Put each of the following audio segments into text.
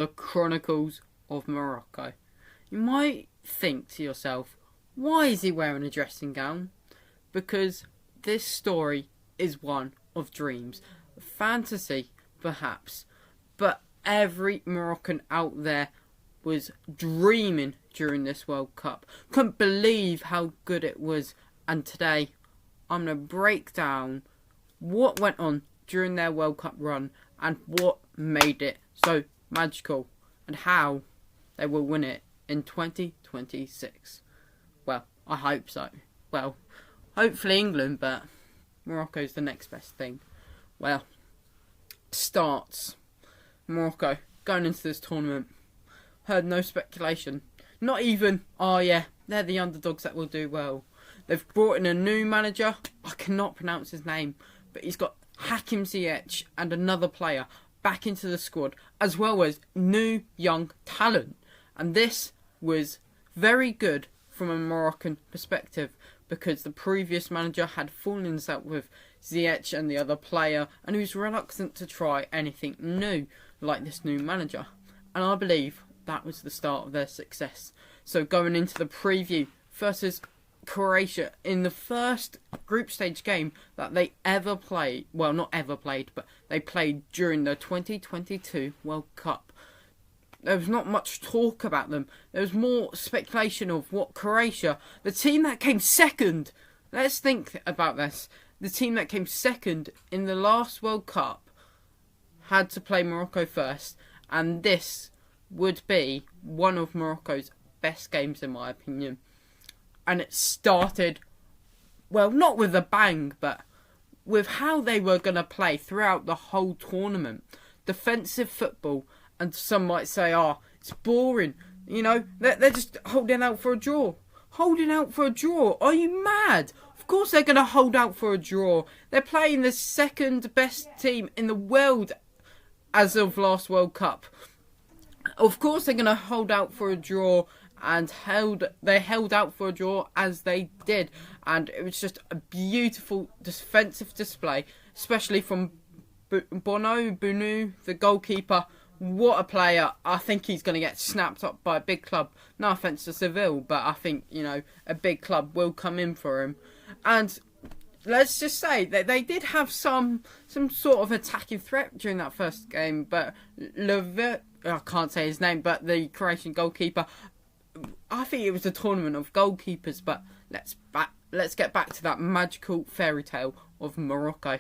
The Chronicles of Morocco. You might think to yourself, why is he wearing a dressing gown? Because this story is one of dreams. Fantasy, perhaps. But every Moroccan out there was dreaming during this World Cup. Couldn't believe how good it was. And today, I'm going to break down what went on during their World Cup run and what made it so magical and how they will win it in 2026. Well, I hope so. Well, hopefully England, but Morocco's the next best thing. Well, starts Morocco going into this tournament. Heard no speculation. Not even, oh yeah, they're the underdogs that will do well. They've brought in a new manager. I cannot pronounce his name, but he's got Hakim Ziyech and another player back into the squad, as well as new young talent. And this was very good from a Moroccan perspective, because the previous manager had fallen out with Ziyech and the other player, and he was reluctant to try anything new like this new manager. And I believe that was the start of their success. So going into the preview versus Croatia in the first group stage game that they ever played, well, not ever played, but they played during the 2022 World Cup. There was not much talk about them. There was more speculation of what Croatia, the team that came second, let's think about this, the team that came second in the last World Cup had to play Morocco first, and this would be one of Morocco's best games in my opinion. And it started, well, not with a bang, but with how they were going to play throughout the whole tournament. Defensive football, and some might say, it's boring. You know, they're just holding out for a draw. Holding out for a draw? Are you mad? Of course they're going to hold out for a draw. They're playing the second best team in the world as of last World Cup. Of course they're going to hold out for a draw. And they held out for a draw as they did, and it was just a beautiful defensive display, especially from Bunu, the goalkeeper. What a player! I think he's going to get snapped up by a big club. No offence to Seville, but I think a big club will come in for him. And let's just say that they did have some sort of attacking threat during that first game, but I can't say his name, but the Croatian goalkeeper. I think it was a tournament of goalkeepers, but let's get back to that magical fairy tale of Morocco.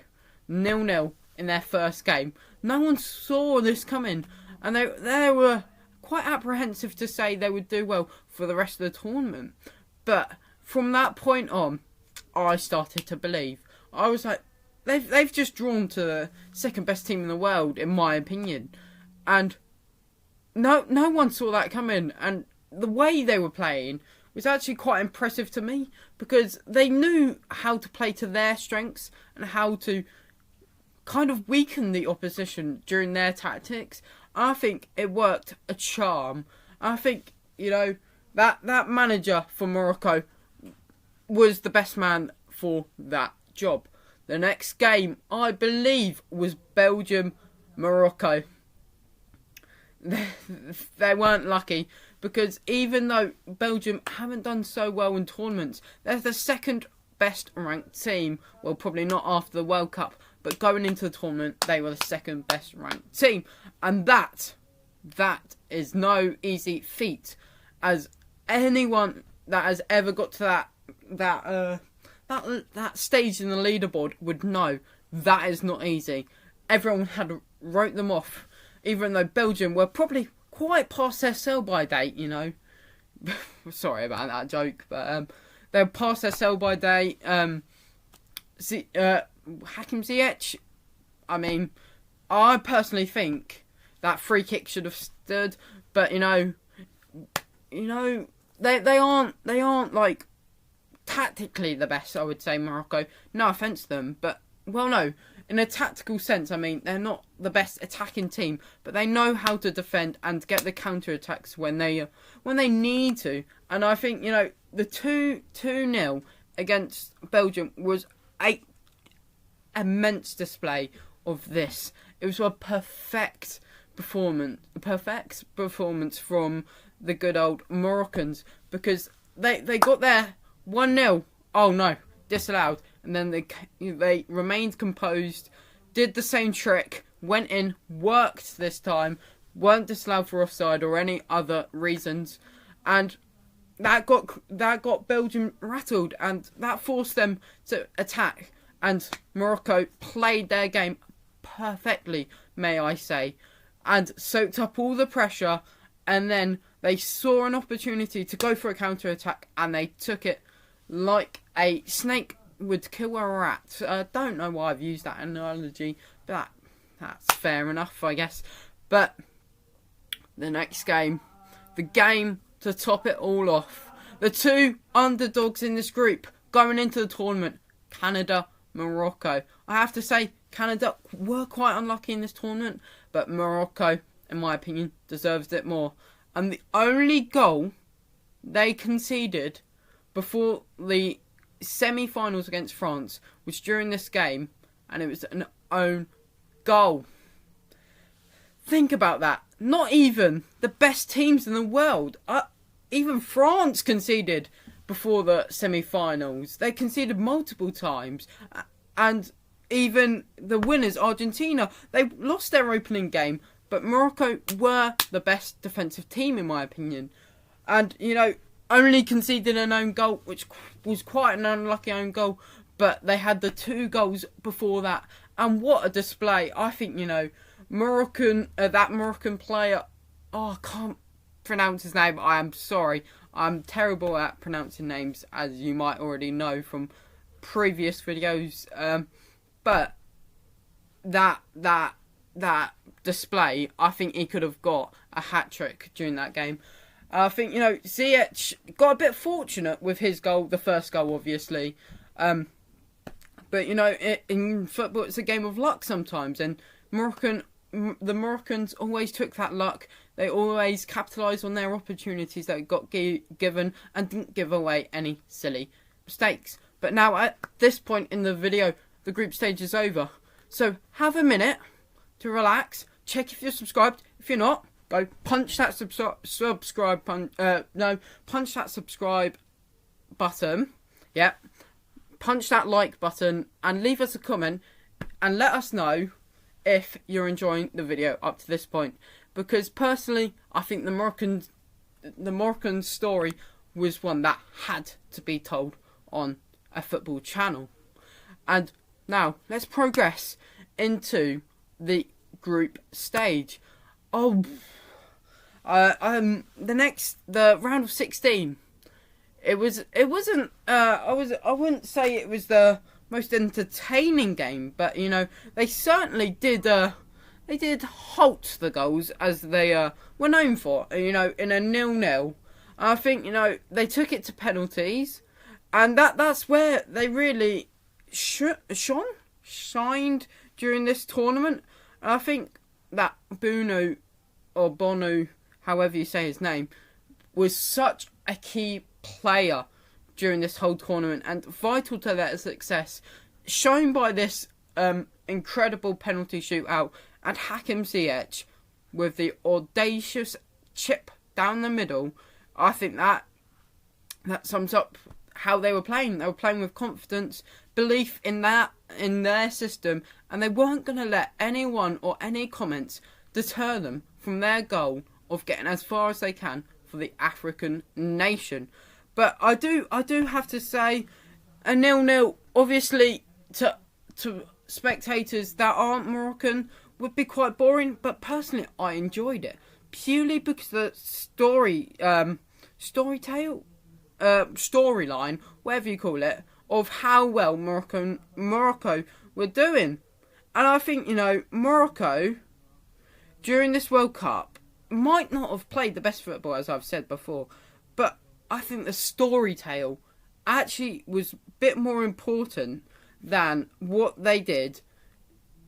0-0 in their first game. No one saw this coming, and they were quite apprehensive to say they would do well for the rest of the tournament. But from that point on, I started to believe. I was like, they've just drawn to the second best team in the world, in my opinion, and no one saw that coming. And the way they were playing was actually quite impressive to me, because they knew how to play to their strengths and how to kind of weaken the opposition during their tactics. I think it worked a charm. I think, that manager for Morocco was the best man for that job. The next game, I believe, was Belgium-Morocco. They weren't lucky, because even though Belgium haven't done so well in tournaments, they're the second best ranked team. Well, probably not after the World Cup, but going into the tournament, they were the second best ranked team. And that is no easy feat, as anyone that has ever got to that stage in the leaderboard would know. That is not easy. Everyone had wrote them off, even though Belgium were probably quite past their sell-by date, Sorry about that joke, but they're past their sell-by date. Hakim Ziyech, I personally think that free kick should have stood, but they aren't like tactically the best, I would say, Morocco. No offence to them, but no. In a tactical sense, they're not the best attacking team, but they know how to defend and get the counter-attacks when they need to. And I think, the 2-0 against Belgium was an immense display of this. It was a perfect performance from the good old Moroccans, because they got there 1-0. Oh no, disallowed. And then they remained composed, did the same trick, went in, worked this time, weren't disallowed for offside or any other reasons, and that got Belgium rattled, and that forced them to attack. And Morocco played their game perfectly, may I say, and soaked up all the pressure, and then they saw an opportunity to go for a counter-attack, and they took it like a snake would kill a rat. I don't know why I've used that analogy, but that's fair enough, I guess. But the next game, the game to top it all off, the two underdogs in this group going into the tournament, Canada, Morocco. I have to say, Canada were quite unlucky in this tournament, but Morocco, in my opinion, deserves it more. And the only goal they conceded before the semi-finals against France was during this game, and it was an own goal. Think about that. Not even the best teams in the world, even France conceded before the semi-finals. They conceded multiple times, and even the winners, Argentina, they lost their opening game, but Morocco were the best defensive team in my opinion. And, only conceded an own goal, which was quite an unlucky own goal, but they had the 2 goals before that. And what a display. I think, that Moroccan player, I can't pronounce his name, I am sorry. I'm terrible at pronouncing names, as you might already know from previous videos. But that display, I think he could have got a hat-trick during that game. I think, Ziyech got a bit fortunate with his goal, the first goal, obviously. But, in football, it's a game of luck sometimes. And the Moroccans always took that luck. They always capitalised on their opportunities that got given and didn't give away any silly mistakes. But now, at this point in the video, the group stage is over. So, have a minute to relax. Check if you're subscribed. If you're not, go punch that punch that subscribe button. Yep. Punch that like button and leave us a comment and let us know if you're enjoying the video up to this point. Because personally, I think the Moroccan story was one that had to be told on a football channel. And now let's progress into the group stage. The round of 16. I wouldn't say it was the most entertaining game, but they certainly did. They did halt the goals as they were known for. In a 0-0. I think they took it to penalties, and that's where they really shined during this tournament. And I think that Bono, however you say his name, was such a key player during this whole tournament and vital to their success, shown by this incredible penalty shootout and Hakim Ziyech with the audacious chip down the middle. I think that sums up how they were playing. They were playing with confidence, belief in their system, and they weren't going to let anyone or any comments deter them from their goal of getting as far as they can for the African nation. But I do have to say, a 0-0, obviously, to spectators that aren't Moroccan, would be quite boring. But personally, I enjoyed it purely because the storyline, whatever you call it, of how well Morocco were doing. And I think Morocco during this World Cup might not have played the best football, as I've said before, but I think the story tale actually was a bit more important than what they did.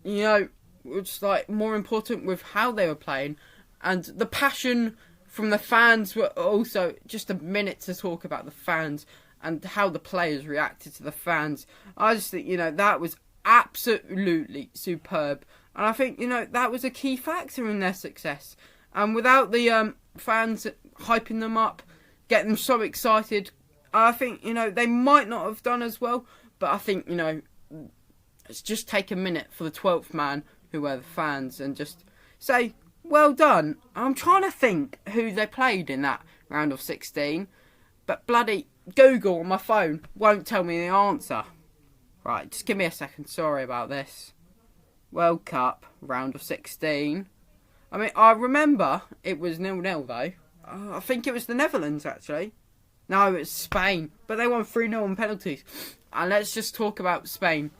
It's like more important with how they were playing, and the passion from the fans were also just a minute to talk about the fans and how the players reacted to the fans. I just think that was absolutely superb, And I think, that was a key factor in their success. And without the fans hyping them up, getting them so excited, I think, they might not have done as well. But I think, let's just take a minute for the 12th man, who were the fans, and just say, well done. I'm trying to think who they played in that round of 16. But bloody Google on my phone won't tell me the answer. Right, just give me a second. Sorry about this. World Cup, round of 16. I mean, I remember it was 0-0 though. I think it was the Netherlands actually. No, it's Spain. But they won 3-0 on penalties. And let's just talk about Spain.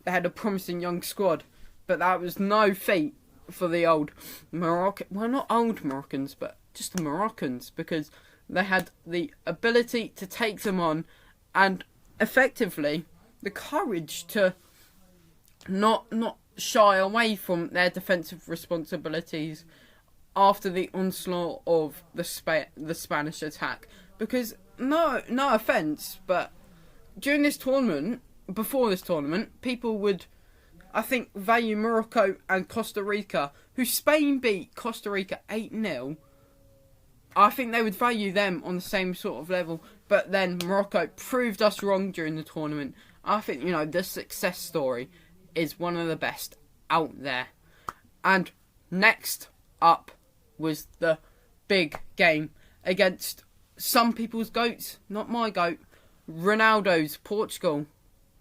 They had a promising young squad. But that was no feat for the old Moroccan. Well, not old Moroccans, but just the Moroccans. Because they had the ability to take them on. And effectively, the courage to not shy away from their defensive responsibilities after the onslaught of the Spanish attack. Because, no offence, but during this tournament, before this tournament, people would, I think, value Morocco and Costa Rica, who Spain beat Costa Rica 8-0. I think they would value them on the same sort of level. But then Morocco proved us wrong during the tournament. I think, the success story is one of the best out there. And next up was the big game against some people's goats, not my goat, Ronaldo's Portugal.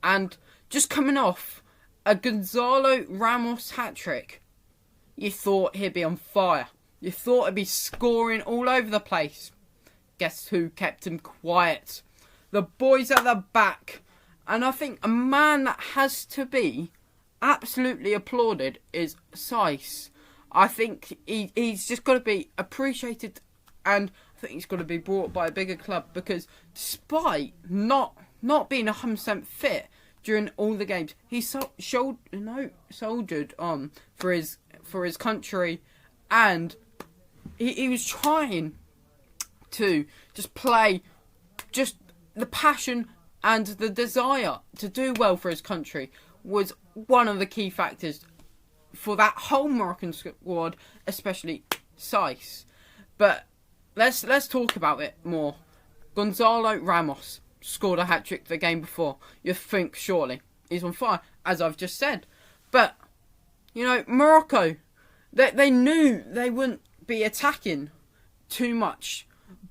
And just coming off a Gonzalo Ramos hat-trick, you thought he'd be on fire. You thought he'd be scoring all over the place. Guess who kept him quiet? The boys at the back. And I think a man that has to be absolutely applauded is Saiss. I think he's just got to be appreciated, and I think he's got to be brought by a bigger club, because despite not being 100% fit during all the games, he soldiered on for his country, and he was trying to just play, just the passion and the desire to do well for his country was one of the key factors for that whole Moroccan squad, especially Saiss. But let's talk about it more. Gonzalo Ramos scored a hat-trick the game before. You think, surely, he's on fire, as I've just said. But, Morocco, they knew they wouldn't be attacking too much,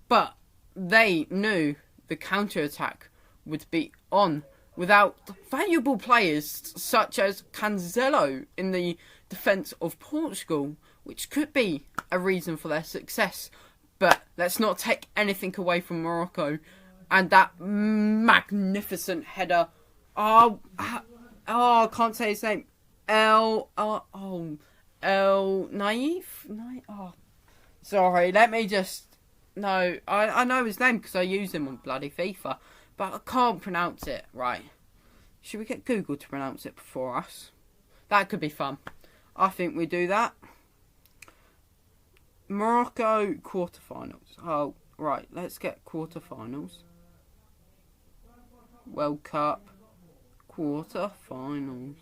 but they knew the counter-attack would be on without valuable players such as Cancelo in the defence of Portugal, which could be a reason for their success. But let's not take anything away from Morocco and that magnificent header. I can't say his name. El Naif? Oh, sorry, let me just... No, I know his name because I use him on bloody FIFA. But I can't pronounce it right. Should we get Google to pronounce it before us? That could be fun. I think we do that. Morocco quarterfinals. Oh, right. Let's get quarterfinals. World Cup quarterfinals.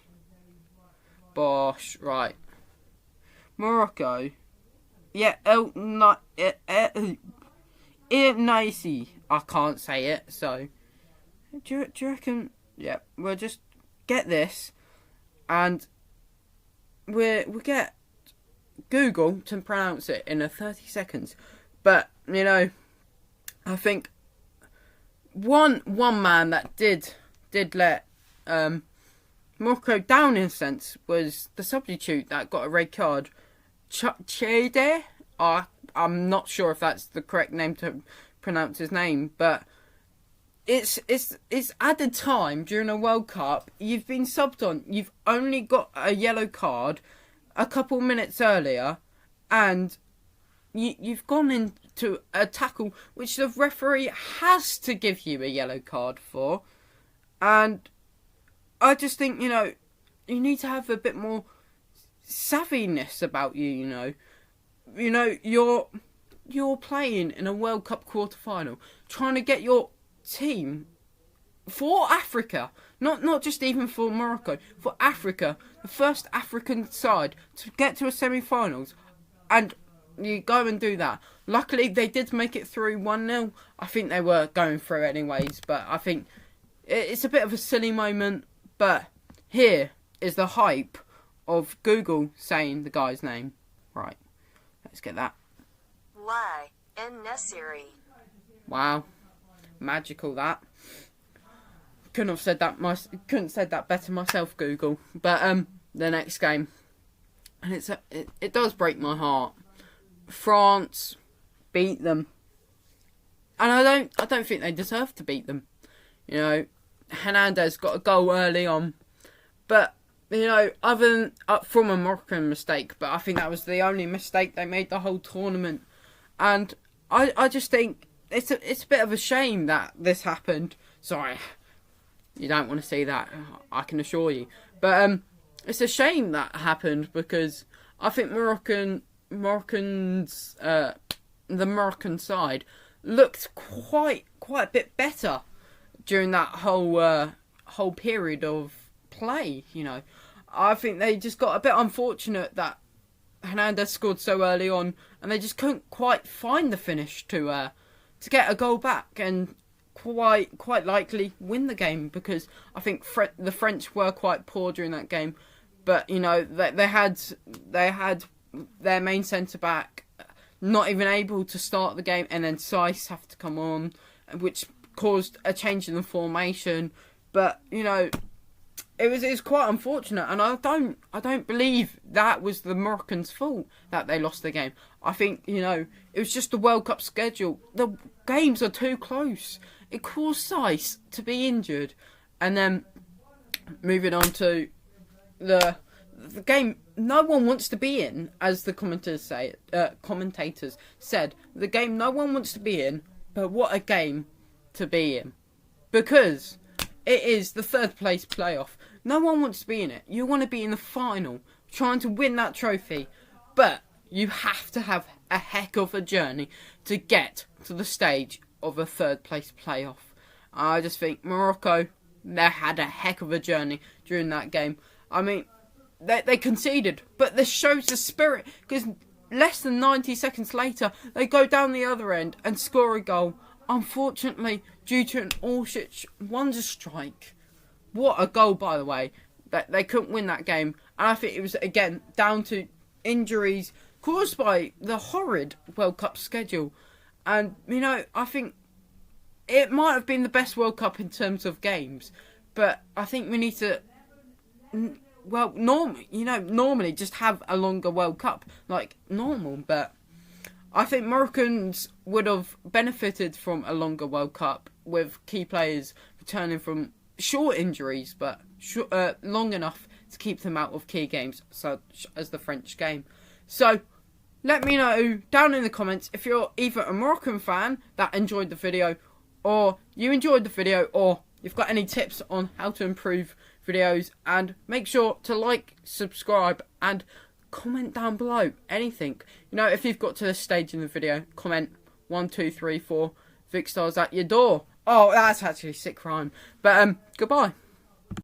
Bosh. Right. Morocco. Yeah. El Naisi. I can't say it, so... Do you reckon... Yeah, we'll just get this, and we'll get Google to pronounce it in 30 seconds. But, I think one man that did let Morocco down in a sense was the substitute that got a red card, Chede. I'm not sure if that's the correct name to pronounce his name, but it's added time during a World Cup. You've been subbed on. You've only got a yellow card a couple minutes earlier, and you've gone into a tackle which the referee has to give you a yellow card for. And I just think, you need to have a bit more savviness about you, You're playing in a World Cup quarter-final, trying to get your team for Africa, not just even for Morocco, for Africa, the first African side to get to a semi-finals, and you go and do that. Luckily, they did make it through 1-0. I think they were going through anyways, but I think it's a bit of a silly moment. But here is the hype of Google saying the guy's name. Right, let's get that. Why? Necessary. Wow, magical that. Couldn't have said that. Couldn't said that better myself, Google. But the next game, and it does break my heart. France beat them, and I don't think they deserve to beat them. You know, Hernandez got a goal early on, but you know, other than from a Moroccan mistake, but I think that was the only mistake they made the whole tournament, and I just think it's a bit of a shame that this happened. Sorry, you don't want to see that, I can assure you, but it's a shame that happened because I think the Moroccan side looked quite a bit better during that whole period of play. You know, I think they just got a bit unfortunate that Hernandez scored so early on, and they just couldn't quite find the finish to get a goal back and quite likely win the game, because I think the French were quite poor during that game. But you know, they had their main centre back not even able to start the game, and then Seiss have to come on, which caused a change in the formation. But you know, it was quite unfortunate, and I don't believe that was the Moroccans' fault that they lost the game. I think, you know, it was just the World Cup schedule. The games are too close. It caused Seiss to be injured, and then moving on to the game no one wants to be in, as the commentators said, the game no one wants to be in, but what a game to be in, because it is the third place playoff. No one wants to be in it. You want to be in the final, trying to win that trophy, but you have to have a heck of a journey to get to the stage of a third place playoff. I just think Morocco, they had a heck of a journey during that game. I mean, they conceded, but this shows the spirit, because less than 90 seconds later, they go down the other end and score a goal. Unfortunately, due to an Orsic wonder strike. What a goal, by the way. They couldn't win that game. And I think it was, again, down to injuries caused by the horrid World Cup schedule. And, you know, I think it might have been the best World Cup in terms of games. But I think we need to... Well, normally just have a longer World Cup, like normal, but I think Moroccans would have benefited from a longer World Cup with key players returning from short injuries, but long enough to keep them out of key games, such as the French game. So, let me know down in the comments if you're either a Moroccan fan that enjoyed the video, or you enjoyed the video, or you've got any tips on how to improve videos, and make sure to like, subscribe, and comment down below anything. You know, if you've got to this stage in the video, comment 1, 2, 3, 4 Vic stars at your door. Oh, that's actually a sick rhyme. But goodbye.